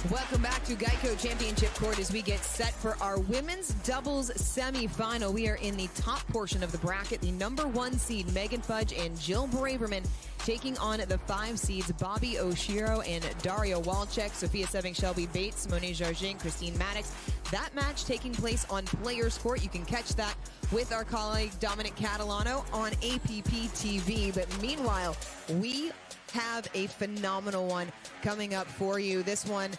Welcome back to GEICO Championship Court as we get set for our women's doubles semifinal. We are in the top portion of the bracket. The number 1 seed, Megan Fudge and Jill Braverman, taking on the 5 seeds, Bobbi Oshiro and Daria Walczak, Sophia Seving, Shelby Bates, Monet Jargin, Christine Maddox. That match taking place on Players Court. You can catch that with our colleague Dominic Catalano on APP TV. But meanwhile, we have a phenomenal one coming up for you. This one,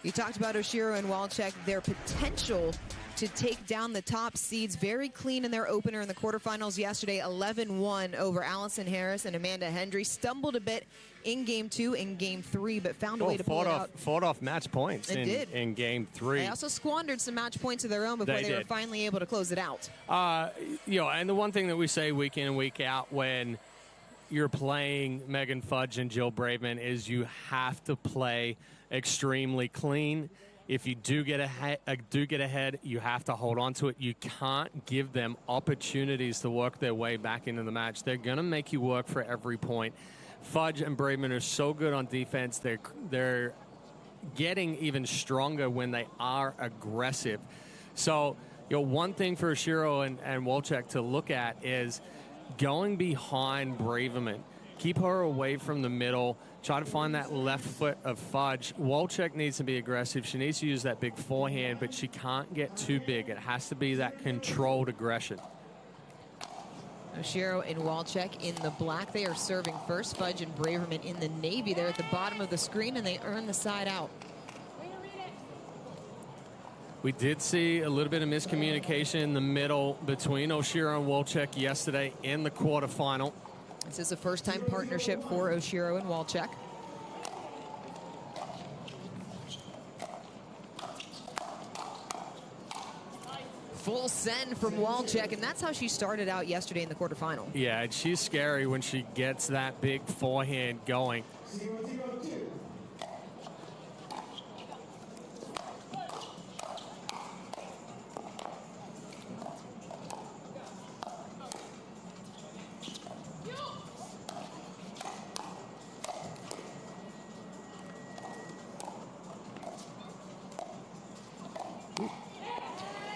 you talked about Oshiro and Walczak, their potential to take down the top seeds. Very clean in their opener in the quarterfinals yesterday, 11-1 over Allison Harris and Amanda Hendry. Stumbled a bit in Game 2 and Game 3, but found a way to pull it out. Fought off match points in Game 3. They also squandered some match points of their own before they were finally able to close it out. And the one thing that we say week in and week out when you're playing Megan Fudge and Jill Braverman is you have to play extremely clean. If you do get ahead, you have to hold on to it. You can't give them opportunities to work their way back into the match. They're going to make you work for every point. Fudge and Braverman are so good on defense. They're getting even stronger when they are aggressive. So, one thing for Oshiro and Walczak to look at is going behind Braverman. Keep her away from the middle. Try to find that left foot of Fudge. Walczak needs to be aggressive. She needs to use that big forehand, but she can't get too big. It has to be that controlled aggression. Oshiro and Walczak in the black. They are serving first. Fudge and Braverman in the navy. They're at the bottom of the screen, and they earn the side out. We did see a little bit of miscommunication in the middle between Oshiro and Walczak yesterday in the quarterfinal. This is a first-time partnership for Oshiro and Walczak. Full send from Walczak, and that's how she started out yesterday in the quarterfinal. Yeah, and she's scary when she gets that big forehand going. 0-0-2.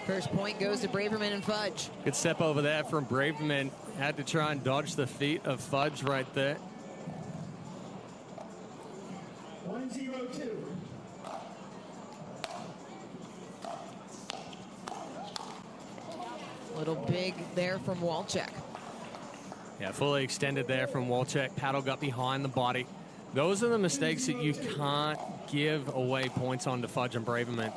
First point goes to Braverman and Fudge. Good step over there from Braverman. Had to try and dodge the feet of Fudge right there. 1-0-2. Little big there from Walczak. Yeah, fully extended there from Walczak. Paddle got behind the body. Those are the mistakes that you can't give away points on to Fudge and Braverman.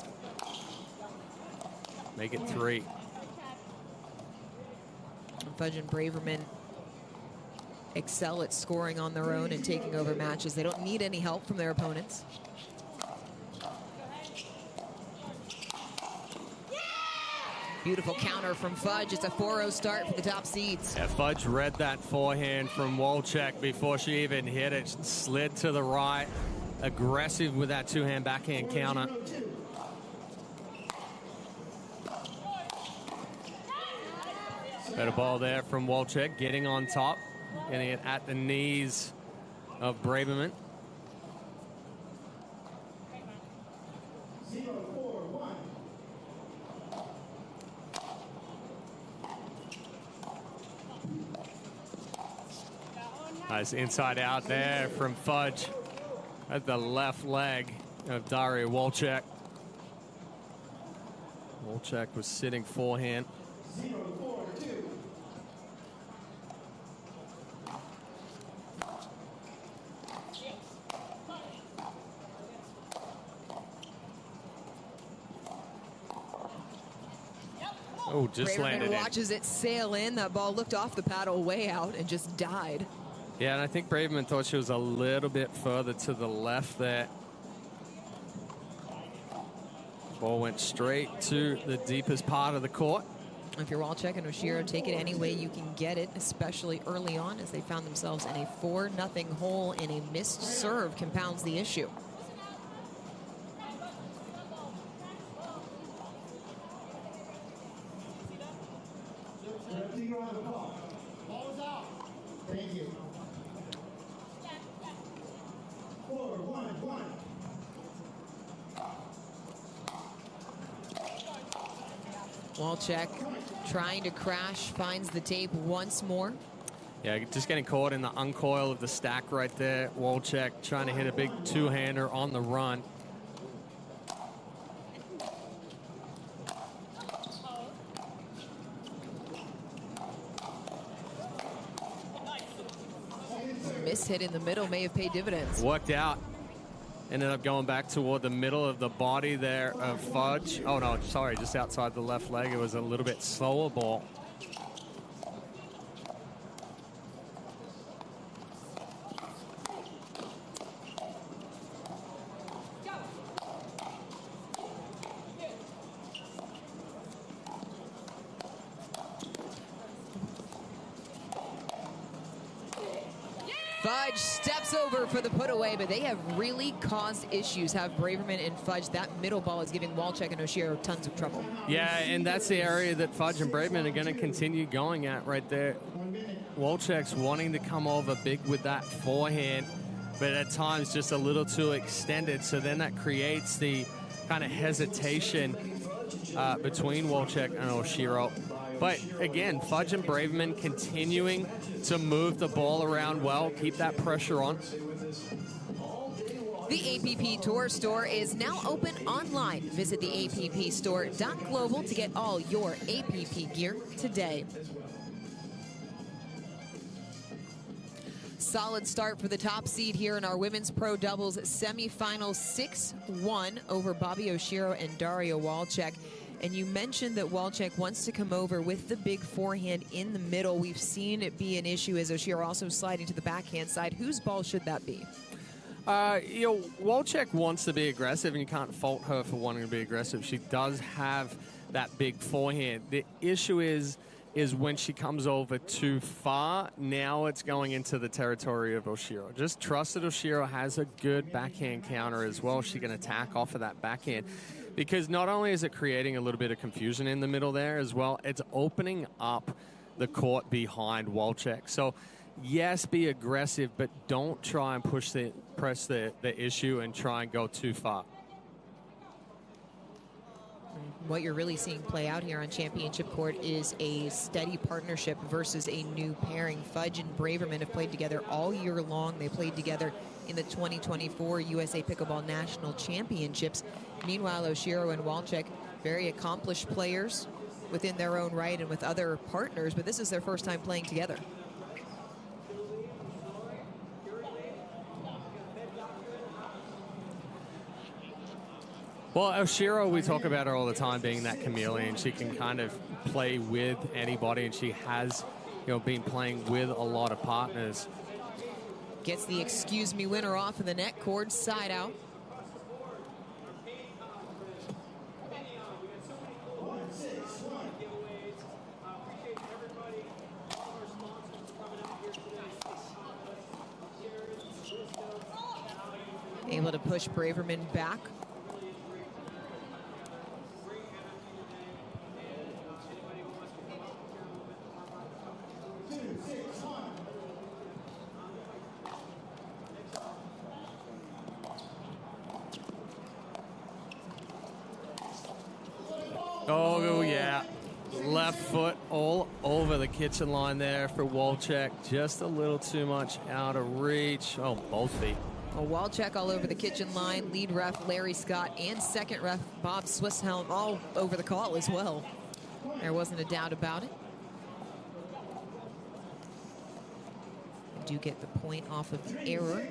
Make it 3. Fudge and Braverman excel at scoring on their own and taking over matches. They don't need any help from their opponents. Beautiful counter from Fudge. It's a 4-0 start for the top seeds. Yeah, Fudge read that forehand from Walczak before she even hit it. Slid to the right. Aggressive with that two-hand backhand counter. Better ball there from Walczak, getting on top, getting it at the knees of Braverman. 0-4-1. Nice inside out there from Fudge at the left leg of Daria Walczak. Walczak was sitting forehand. 0-4-2. Oh, just landed in. Watches it sail in. That ball looked off the paddle way out and just died. Yeah, and I think Braverman thought she was a little bit further to the left there. Ball went straight to the deepest part of the court. If you're Walczak and Oshiro, take it any way you can get it, especially early on as they found themselves in a 4-0 hole, and a missed serve compounds the issue. Thank you. 4-1-1. Walczak trying to crash, finds the tape once more. Yeah, just getting caught in the uncoil of the stack right there. Walczak trying to hit a big two-hander on the run. Miss hit in the middle may have paid dividends. Worked out. Ended up going back toward the middle of the body there of Fudge. Oh, no, sorry, just outside the left leg. It was a little bit slower ball. Fudge steps over for the put away, but they have really caused issues, have Braverman and Fudge. That middle ball is giving Walczak and Oshiro tons of trouble. Yeah, and that's the area that Fudge and Braverman are going to continue going at right there. Walczak's wanting to come over big with that forehand, but at times just a little too extended. So then that creates the kind of hesitation between Walczak and Oshiro. But again, Fudge and Braverman continuing to move the ball around well, keep that pressure on. The APP Tour Store is now open online. Visit the theapp.global to get all your APP gear today. Solid start for the top seed here in our women's pro doubles semifinal, 6-1 over Bobbi Oshiro and Daria Walczak. And you mentioned that Walczak wants to come over with the big forehand in the middle. We've seen it be an issue as Oshiro also sliding to the backhand side. Whose ball should that be? Walczak wants to be aggressive, and you can't fault her for wanting to be aggressive. She does have that big forehand. The issue is when she comes over too far, now it's going into the territory of Oshiro. Just trust that Oshiro has a good backhand counter as well. She can attack off of that backhand. Because not only is it creating a little bit of confusion in the middle there as well, it's opening up the court behind Walczak. So, yes, be aggressive, but don't try and press the issue and try and go too far. What you're really seeing play out here on championship court is a steady partnership versus a new pairing. Fudge and Braverman have played together all year long. They played together in the 2024 USA Pickleball National Championships. Meanwhile, Oshiro and Walczak, very accomplished players within their own right and with other partners, but this is their first time playing together. Well, Oshiro, we talk about her all the time being that chameleon. She can kind of play with anybody, and she has, been playing with a lot of partners. Gets the excuse me winner off of the net cord, side out. Able to push Braverman back. Oh, yeah. Left foot all over the kitchen line there for Walczak. Just a little too much out of reach. Oh, both feet. Well, Walczak all over the kitchen line. Lead ref Larry Scott and second ref Bob Swisshelm all over the call as well. There wasn't a doubt about it. Do get the point off of the error.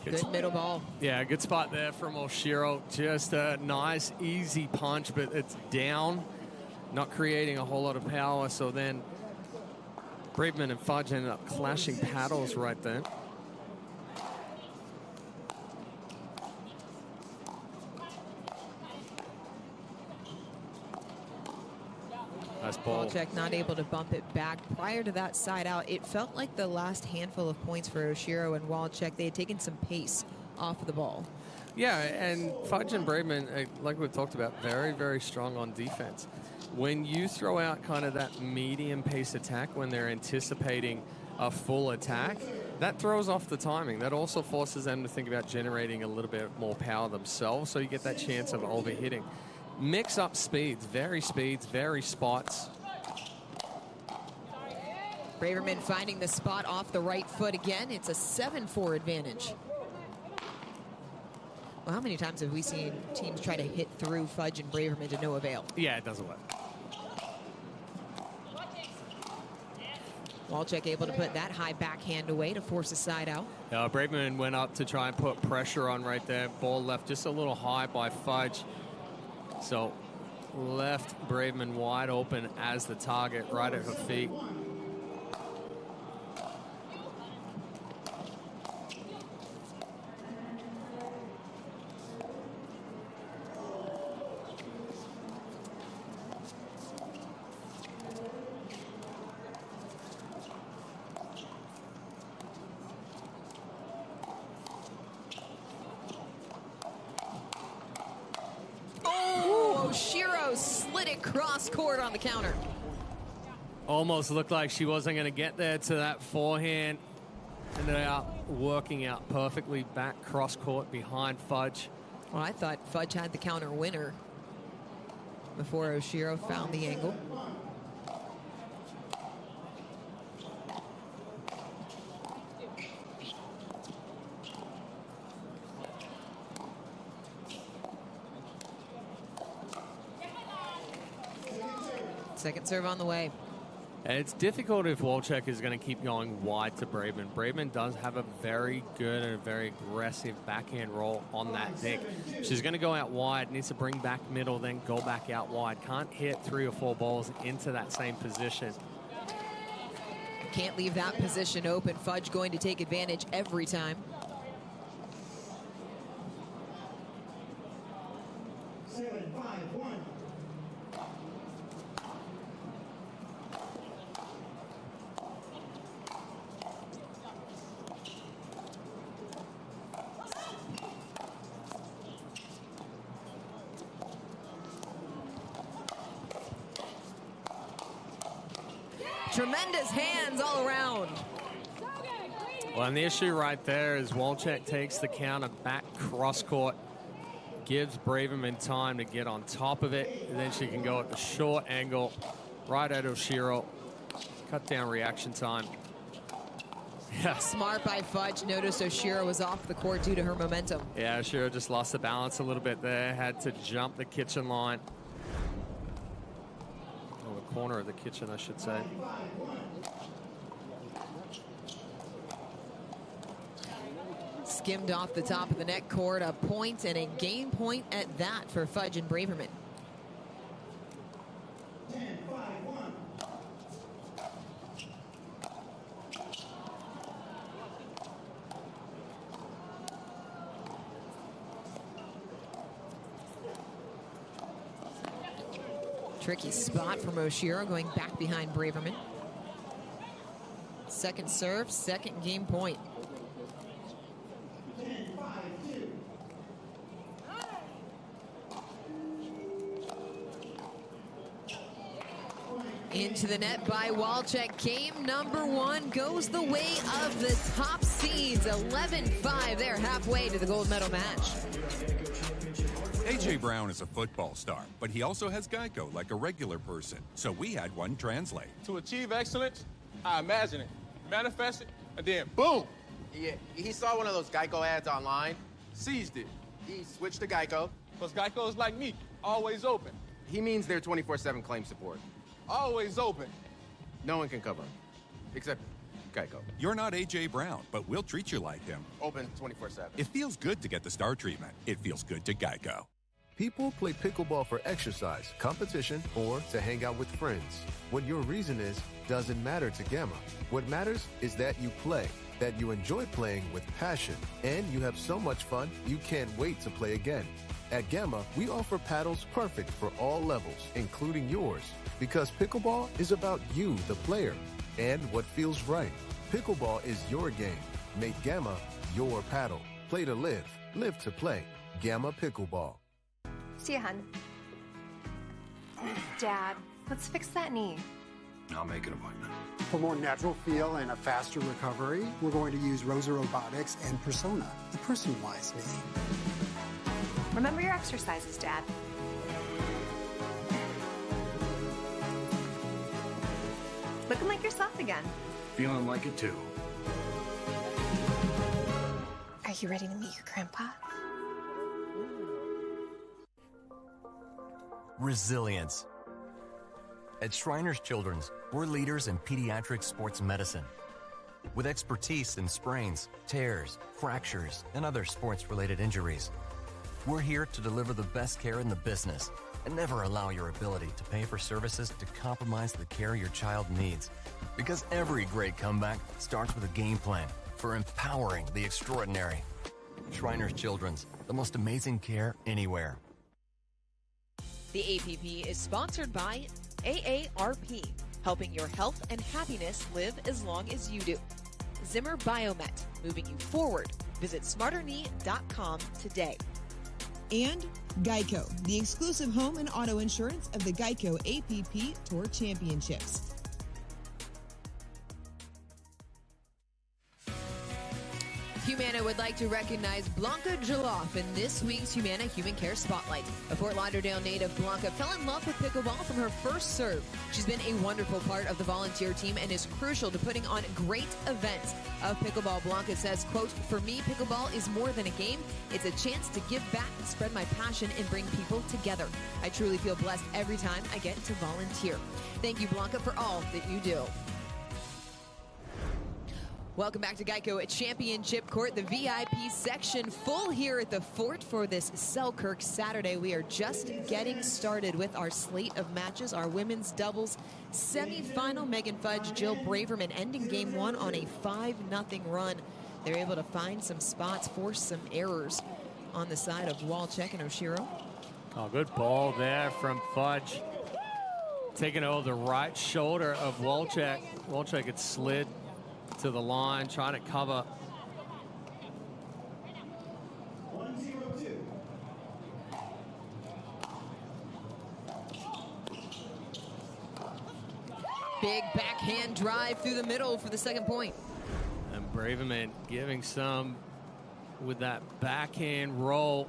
Good middle ball. Yeah, good spot there from Oshiro. Just a nice, easy punch, but it's down, not creating a whole lot of power. So then Braverman and Fudge ended up clashing paddles right there. Nice ball. Walczak not able to bump it back. Prior to that side out, it felt like the last handful of points for Oshiro and Walczak, they had taken some pace off of the ball. Yeah, and Fudge and Braverman, like we've talked about, very, very strong on defense. when you throw out kind of that medium pace attack when they're anticipating a full attack, that throws off the timing. That also forces them to think about generating a little bit more power themselves, so you get that chance of overhitting. Mix up speeds, vary spots. Braverman finding the spot off the right foot again. It's a 7-4 advantage. Well, how many times have we seen teams try to hit through Fudge and Braverman to no avail? Yeah, it doesn't work. Walczak able to put that high backhand away to force a side out. Braverman went up to try and put pressure on right there. Ball left just a little high by Fudge. So left Braverman wide open as the target right at her feet. Oshiro slid it cross court on the counter. Almost looked like she wasn't going to get there to that forehand. Ended up working out perfectly back cross court behind Fudge. Well, I thought Fudge had the counter winner before Oshiro found the angle. Second serve on the way. And it's difficult if Walczak is going to keep going wide to Braverman. Braverman does have a very good and a very aggressive backhand roll on that dick. She's going to go out wide, needs to bring back middle, then go back out wide. Can't hit 3 or 4 balls into that same position. Can't leave that position open. Fudge going to take advantage every time. Tremendous hands all around. Well, and the issue right there is Walczak takes the counter back cross court, gives Braverman time to get on top of it, and then she can go at the short angle right at Oshiro. Cut down reaction time. Yeah. Smart by Fudge. Noticed Oshiro was off the court due to her momentum. Yeah, Oshiro just lost the balance a little bit there. Had to jump the kitchen line. Or the corner of the kitchen, I should say. Skimmed off the top of the net court. A point and a game point at that for Fudge and Braverman. Tricky spot from Oshiro, going back behind Braverman. Second serve, second game point. Into the net by Walczak. Game number 1 goes the way of the top seeds. 11-5. They're halfway to the gold medal match. A.J. Brown is a football star, but he also has GEICO like a regular person. So we had one translate. To achieve excellence, I imagine it, manifest it, and then boom! Yeah, he saw one of those GEICO ads online, seized it. He switched to GEICO. Because GEICO is like me, always open. He means they're 24/7 claim support. Always open. No one can cover him, except GEICO. You're not A.J. Brown, but we'll treat you like him. Open 24/7. It feels good to get the star treatment. It feels good to GEICO. People play pickleball for exercise, competition, or to hang out with friends. What your reason is doesn't matter to Gamma. What matters is that you play, that you enjoy playing with passion, and you have so much fun you can't wait to play again. At Gamma, we offer paddles perfect for all levels, including yours, because pickleball is about you, the player, and what feels right. Pickleball is your game. Make Gamma your paddle. Play to live, live to play. Gamma Pickleball. 谢涵。Dad, let's fix that knee. I'll make an appointment. For more natural feel and a faster recovery, we're going to use Rosa Robotics and Persona, the personalized knee. Remember your exercises, Dad. Looking like yourself again. Feeling like it too. Are you ready to meet your grandpa? Resilience. At Shriners Children's, we're leaders in pediatric sports medicine. With expertise in sprains, tears, fractures, and other sports-related injuries. We're here to deliver the best care in the business and never allow your ability to pay for services to compromise the care your child needs. Because every great comeback starts with a game plan for empowering the extraordinary. Shriners Children's, the most amazing care anywhere. The APP is sponsored by AARP, helping your health and happiness live as long as you do. Zimmer Biomet, moving you forward. Visit smarterknee.com today. And GEICO, the exclusive home and auto insurance of the GEICO APP Tour Championships. Humana would like to recognize Blanca Jaloff in this week's Humana Human Care Spotlight. A Fort Lauderdale native, Blanca fell in love with pickleball from her first serve. She's been a wonderful part of the volunteer team and is crucial to putting on great events of pickleball. Blanca says, quote, "For me, pickleball is more than a game. It's a chance to give back, spread my passion, and bring people together. I truly feel blessed every time I get to volunteer." Thank you, Blanca, for all that you do. Welcome back to GEICO Championship Court. The VIP section full here at the Fort for this Selkirk Saturday. We are just getting started with our slate of matches. Our women's doubles semifinal. Megan Fudge, Jill Braverman ending game one on a 5-0 run. They're able to find some spots, force some errors on the side of Walczak and Oshiro. Oh, good ball there from Fudge. Taking over the right shoulder of Walczak. Walczak had slid to the line, trying to cover. Big backhand drive through the middle for the second point. And Braverman giving some with that backhand roll.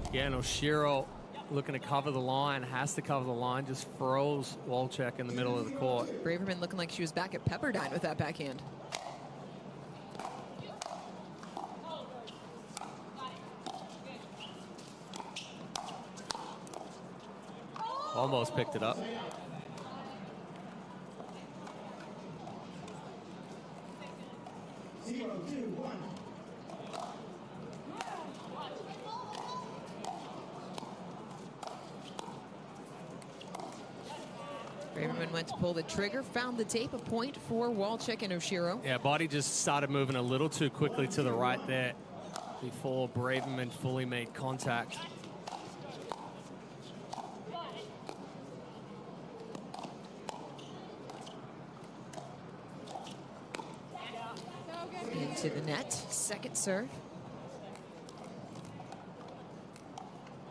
Again, Oshiro looking to cover the line, has to cover the line, just froze Walczak in the middle of the court. Braverman looking like she was back at Pepperdine with that backhand. Almost picked it up. Braverman went to pull the trigger, found the tape, a point for Walczak and Oshiro. Yeah, body just started moving a little too quickly to the right there before Braverman fully made contact. Into the net, second serve.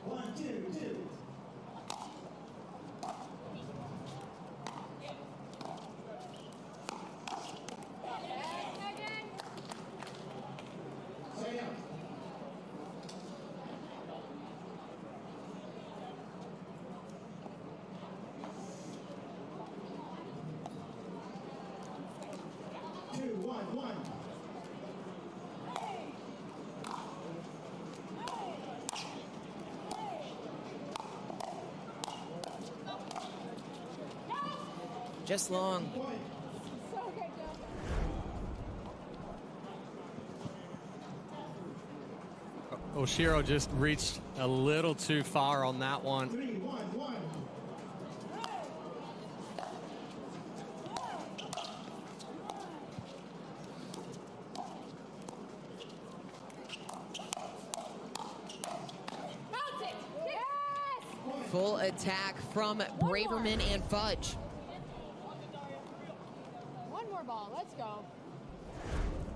1-2-2. Just long. Oshiro just reached a little too far on that one. 3-1-1. Full attack from Braverman and Fudge. One more ball, let's go.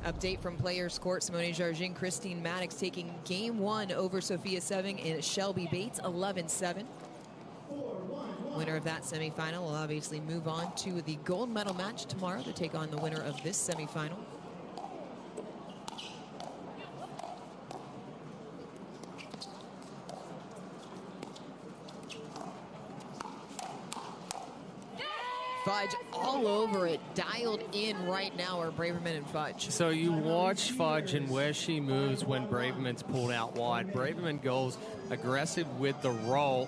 Update from Players Court. Simone Jargin, Christine Maddox taking game one over Sophia Seving and Shelby Bates, 11-7. Winner of that semifinal will obviously move on to the gold medal match tomorrow to take on the winner of this semifinal. Fudge all over it, dialed in right now are Braverman and Fudge. So you watch Fudge and where she moves when Braverman's pulled out wide. Braverman goes aggressive with the roll,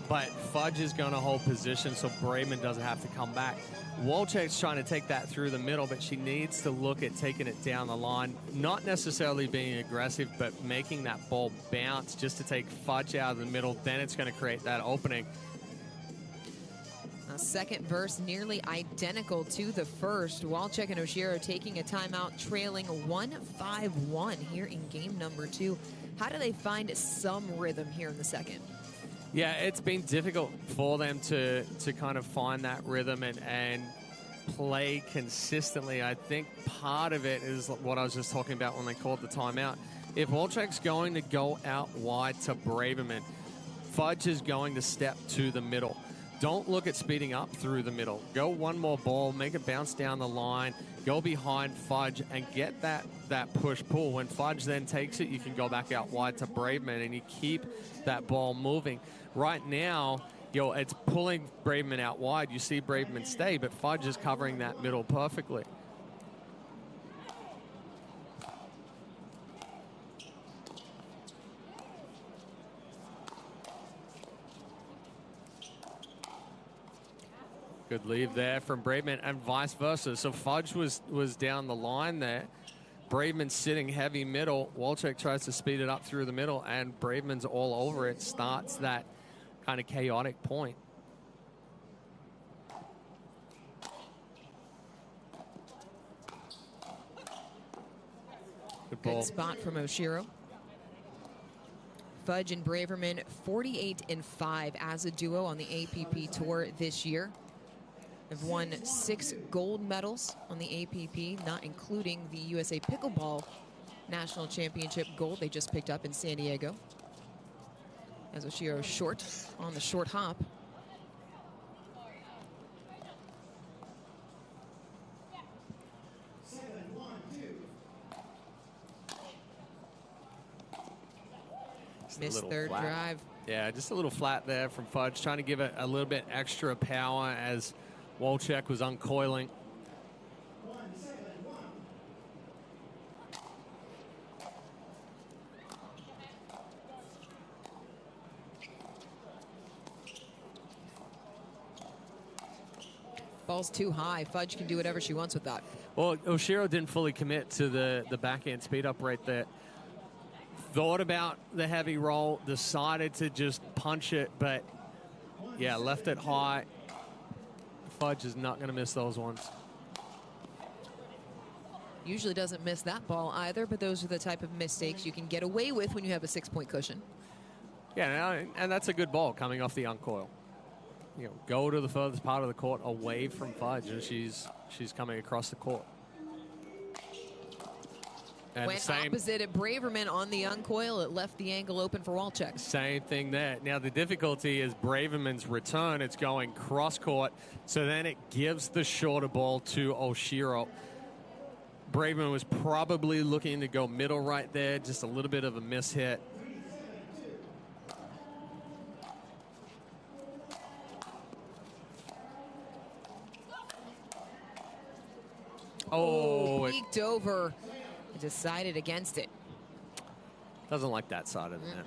but Fudge is going to hold position so Braverman doesn't have to come back. Walczak's trying to take that through the middle, but she needs to look at taking it down the line, not necessarily being aggressive, but making that ball bounce just to take Fudge out of the middle. Then it's going to create that opening. A second verse nearly identical to the first. Walczak and Oshiro taking a timeout, trailing 1-5-1 here in game number 2. How do they find some rhythm here in the second? Yeah, it's been difficult for them to kind of find that rhythm and play consistently. I think part of it is what I was just talking about when they called the timeout. If Walczak's going to go out wide to Braverman, Fudge is going to step to the middle. Don't look at speeding up through the middle. Go one more ball, make it bounce down the line, go behind Fudge and get that push-pull. When Fudge then takes it, you can go back out wide to Braverman and you keep that ball moving. Right now, it's pulling Braverman out wide. You see Braverman stay, but Fudge is covering that middle perfectly. Good lead there from Braverman and vice versa. So Fudge was down the line there. Braverman sitting heavy middle. Walczak tries to speed it up through the middle and Braverman's all over it. Starts that kind of chaotic point. Good ball. Good spot from Oshiro. Fudge and Braverman 48-5 as a duo on the APP Tour this year. Have won 6 gold medals on the APP, not including the USA Pickleball National Championship gold they just picked up in San Diego. As Oshiro short on the short hop. Missed third drive. Yeah, just a little flat there from Fudge, trying to give it a little bit extra power as Walczak was uncoiling. Ball's too high. Fudge can do whatever she wants with that. Well, Oshiro didn't fully commit to the backhand speed up right there. Thought about the heavy roll, decided to just punch it, but yeah, left it high. Fudge is not going to miss those ones. Usually doesn't miss that ball either, but those are the type of mistakes you can get away with when you have a 6-point cushion. Yeah, and that's a good ball coming off the uncoil. Go to the furthest part of the court away from Fudge, and she's coming across the court. And went opposite at Braverman on the uncoil. It left the angle open for Walczak. Same thing there. Now the difficulty is Braverman's return. It's going cross court, so then it gives the shorter ball to Oshiro. Braverman was probably looking to go middle right there. Just a little bit of a miss hit. Oh, peeked over. Decided against it. Doesn't like that side of the net.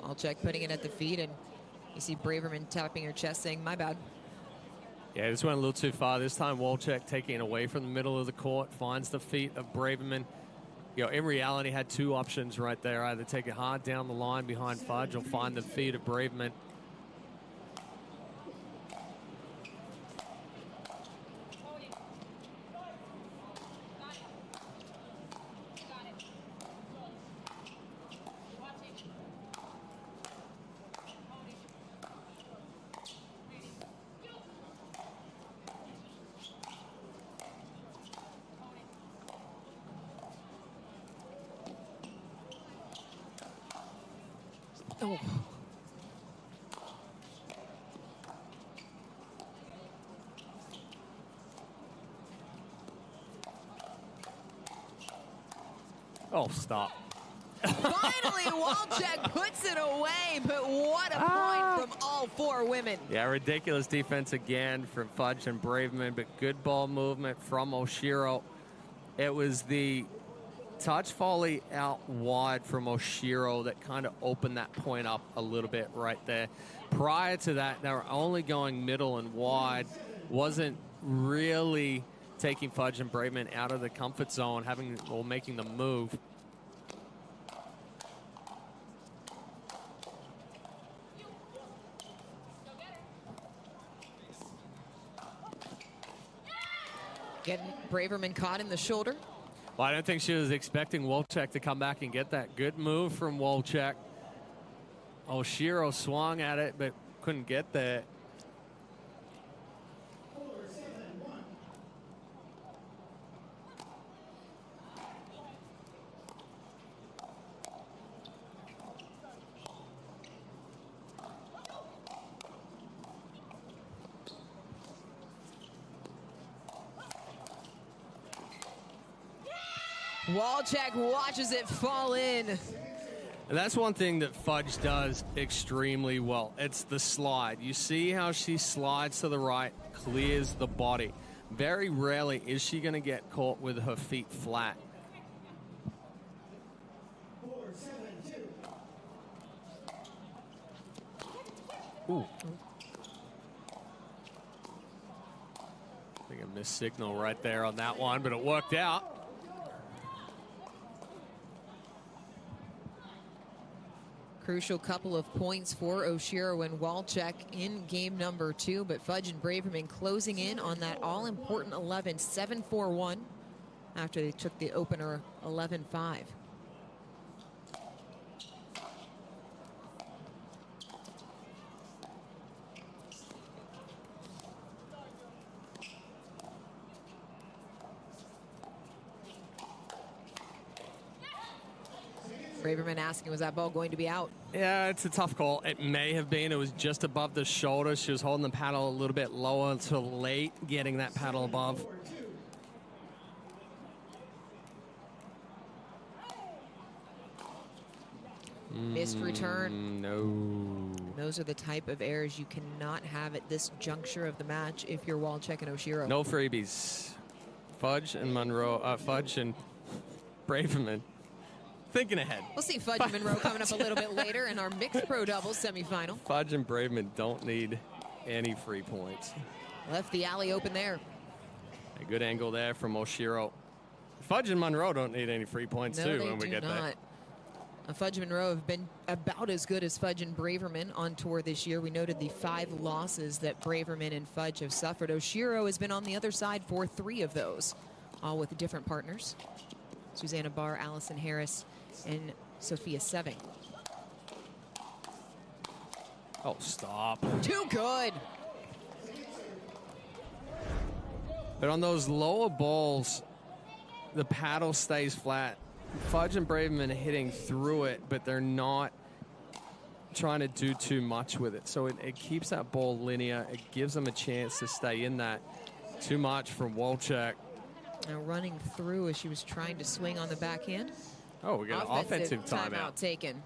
Walczak putting it at the feet, and you see Braverman tapping her chest saying, "My bad." Yeah, this went a little too far. This time Walczak taking it away from the middle of the court, finds the feet of Braverman. In reality, had 2 options right there. Either take it hard down the line behind Fudge or find the feet of Braverman. Oh. Oh, stop. Finally, Walczak puts it away, but what a point from all four women. Yeah, ridiculous defense again from Fudge and Braverman, but good ball movement from Oshiro. It was the touch volley out wide from Oshiro that kind of opened that point up a little bit right there. Prior to that, they were only going middle and wide. Wasn't really taking Fudge and Braverman out of the comfort zone, making the move. Getting Braverman caught in the shoulder. Well, I don't think she was expecting Walczak to come back and get that. Good move from Walczak. Oshiro swung at it, but couldn't get there. Walczak watches it fall in. And that's one thing that Fudge does extremely well. It's the slide. You see how she slides to the right, clears the body. Very rarely is she going to get caught with her feet flat. Ooh. I think I missed signal right there on that one, but it worked out. Crucial couple of points for Oshiro and Walczak in game number 2, but Fudge and Braverman closing in on that all-important 11, 7-4-1 after they took the opener 11-5. Braverman asking, was that ball going to be out? Yeah, it's a tough call. It may have been. It was just above the shoulder. She was holding the paddle a little bit lower until late, getting that paddle above. Missed return. No. Those are the type of errors you cannot have at this juncture of the match if you're Walczak and Oshiro. No freebies. Fudge and Fudge and Braverman. Thinking ahead. We'll see Fudge and Monroe coming up a little bit later in our mixed pro doubles semifinal. Fudge and Braverman don't need any free points. Left the alley open there. A good angle there from Oshiro. Fudge and Monroe don't need any free points too when we get there. Fudge and Monroe have been about as good as Fudge and Braverman on tour this year. We noted the 5 losses that Braverman and Fudge have suffered. Oshiro has been on the other side for 3 of those, all with different partners. Susanna Barr, Allison Harris, and Sophia Seving. Oh, stop. Too good. But on those lower balls, the paddle stays flat. Fudge and Braverman are hitting through it, but they're not trying to do too much with it. So it keeps that ball linear. It gives them a chance to stay in that. Too much from Walczak. Now running through as she was trying to swing on the backhand. Oh, we got an offensive timeout taken.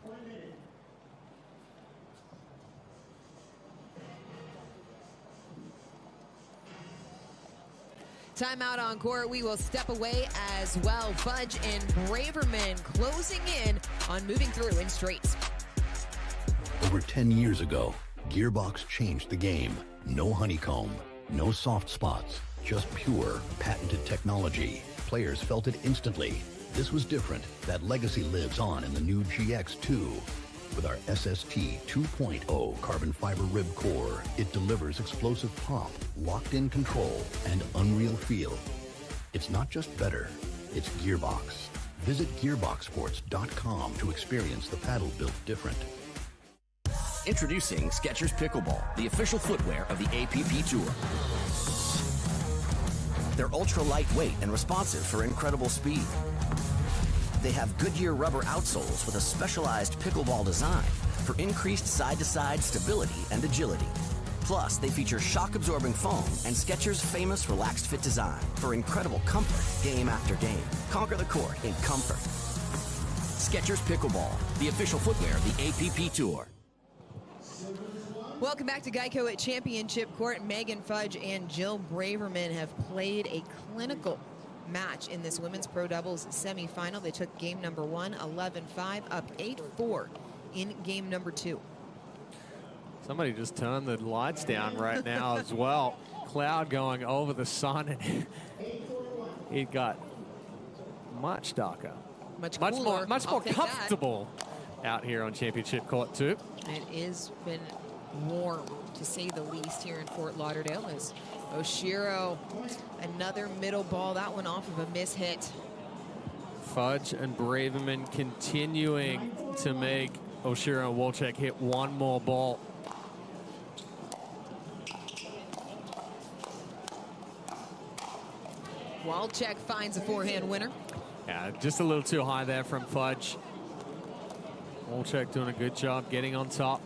Timeout on court. We will step away as well. Fudge and Braverman closing in on moving through in straights. Over 10 years ago, Gearbox changed the game. No honeycomb, no soft spots, just pure, patented technology. Players felt it instantly. This was different. That legacy lives on in the new GX2. With our SST 2.0 carbon fiber rib core, it delivers explosive pop, locked-in control, and unreal feel. It's not just better, it's Gearbox. Visit gearboxsports.com to experience the paddle built different. Introducing Skechers Pickleball, the official footwear of the APP Tour. They're ultra lightweight and responsive for incredible speed. They have Goodyear rubber outsoles with a specialized pickleball design for increased side-to-side stability and agility. Plus, they feature shock-absorbing foam and Skechers' famous Relaxed Fit design for incredible comfort game after game. Conquer the court in comfort. Skechers Pickleball, the official footwear of the APP Tour. Welcome back to GEICO at Championship Court. Megan Fudge and Jill Braverman have played a clinical match in this women's pro doubles semifinal. They took game number 1, 11-5, up 8-4 in game number 2. Somebody just turned the lights down right now as well. Cloud going over the sun, and it got much darker. Much more I'll take comfortable out here on Championship Court 2. It has been warm, to say the least, here in Fort Lauderdale. As Oshiro, another middle ball, that one off of a mishit. Fudge and Braverman continuing to make Oshiro and Walczak hit one more ball. Walczak finds a forehand winner. Yeah, just a little too high there from Fudge. Walczak doing a good job getting on top.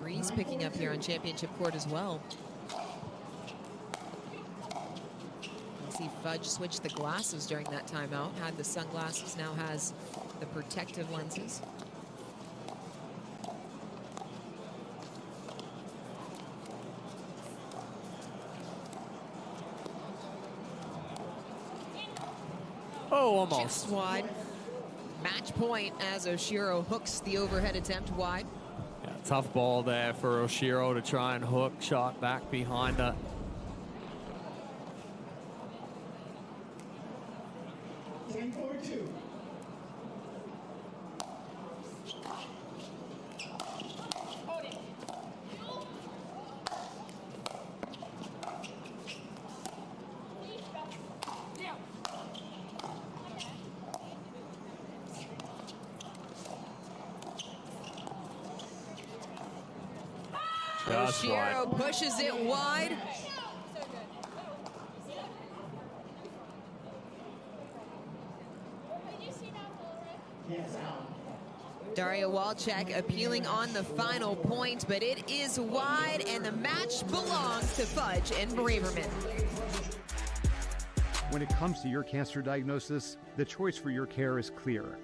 Breeze picking up here on Championship Court as well. You see Fudge switch the glasses during that timeout. Had the sunglasses, now has the protective lenses. Oh, almost. Just wide. Match point as Oshiro hooks the overhead attempt wide. Yeah, tough ball there for Oshiro to try and hook. Shot back behind her. Oshiro pushes it wide. Daria Walczak appealing on the final point, but it is wide, and the match belongs to Fudge and Braverman. When it comes to your cancer diagnosis, the choice for your care is clear.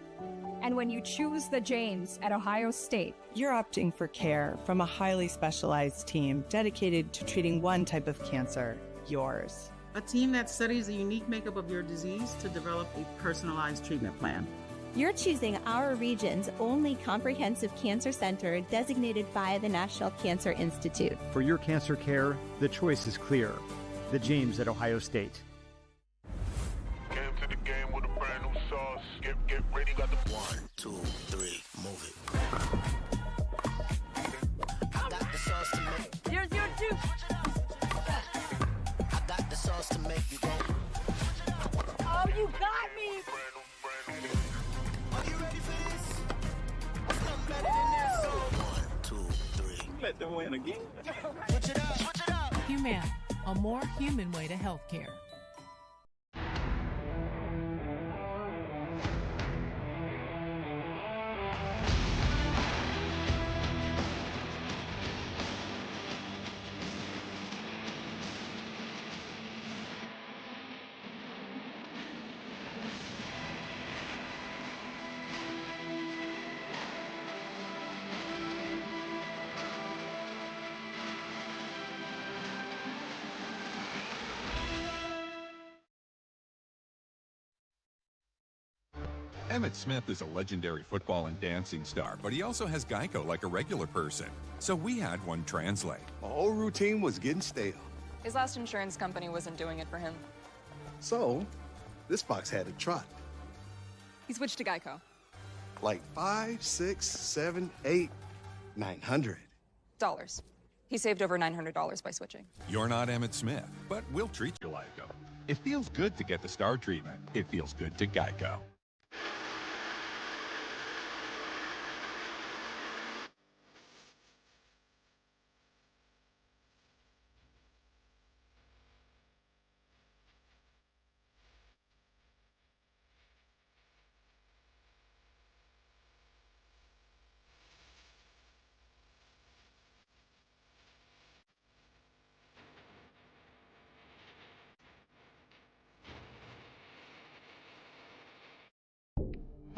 And when you choose the James at Ohio State, you're opting for care from a highly specialized team dedicated to treating one type of cancer, yours. A team that studies the unique makeup of your disease to develop a personalized treatment plan. You're choosing our region's only comprehensive cancer center designated by the National Cancer Institute. For your cancer care, the choice is clear. The James at Ohio State. Came to the game with a brand new sauce. Get ready, got the 1, 2, 3, move it. I got the sauce to make. Here's your juice. I got the sauce to make you go. Oh, you got me. Are you ready for this? What's something better than this? So 1, 2, 3. Let them win again. Switch it up, switch it up. Human, a more human way to healthcare. Emmitt Smith is a legendary football and dancing star, but he also has GEICO like a regular person. So we had one translate. The whole routine was getting stale. His last insurance company wasn't doing it for him. So, this fox had to trot. He switched to GEICO. Like 5, 6, 7, 8, 900. Dollars. He saved over $900 by switching. You're not Emmitt Smith, but we'll treat you like him. It feels good to get the star treatment. It feels good to GEICO.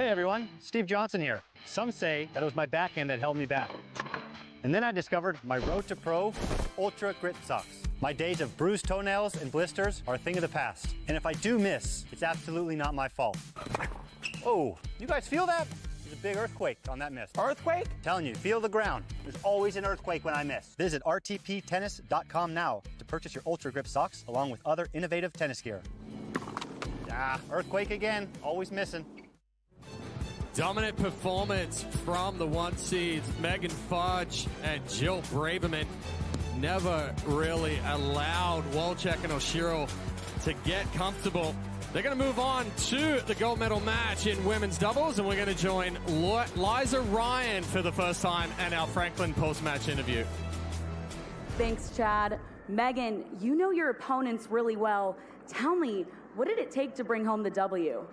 Hey everyone, Steve Johnson here. Some say that it was my backhand that held me back. And then I discovered my Road to Pro Ultra Grip Socks. My days of bruised toenails and blisters are a thing of the past. And if I do miss, it's absolutely not my fault. Oh, you guys feel that? There's a big earthquake on that miss. Earthquake? Telling you, feel the ground. There's always an earthquake when I miss. Visit rtptennis.com now to purchase your Ultra Grip socks along with other innovative tennis gear. Ah, earthquake again, always missing. Dominant performance from the 1 seeds, Megan Fudge and Jill Braverman. Never really allowed Walczak and Oshiro to get comfortable. They're going to move on to the gold medal match in women's doubles, and we're going to join Liza Ryan for the first time and our Franklin post-match interview. Thanks, Chad. Megan, you know your opponents really well. Tell me, what did it take to bring home the W?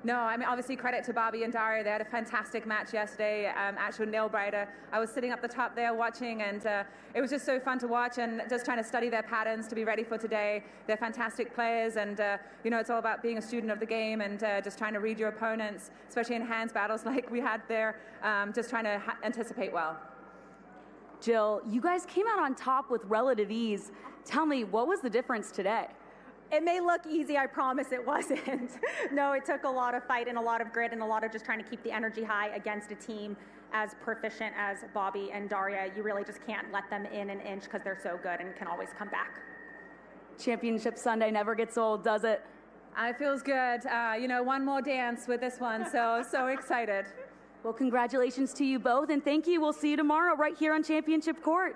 No, I mean, obviously credit to Bobbi and Daria. They had a fantastic match yesterday, actual nail-biter. I was sitting up the top there watching, and it was just so fun to watch and just trying to study their patterns to be ready for today. They're fantastic players, and, you know, it's all about being a student of the game and just trying to read your opponents, especially in hands battles like we had there, just trying to anticipate well. Jill, you guys came out on top with relative ease. Tell me, what was the difference today? It may look easy, I promise it wasn't. No, it took a lot of fight and a lot of grit and a lot of just trying to keep the energy high against a team as proficient as Bobbi and Daria. You really just can't let them in an inch because they're so good and can always come back. Championship Sunday never gets old, does it? It feels good. You know, one more dance with this one, so excited. Well, congratulations to you both, and thank you. We'll see you tomorrow right here on Championship Court.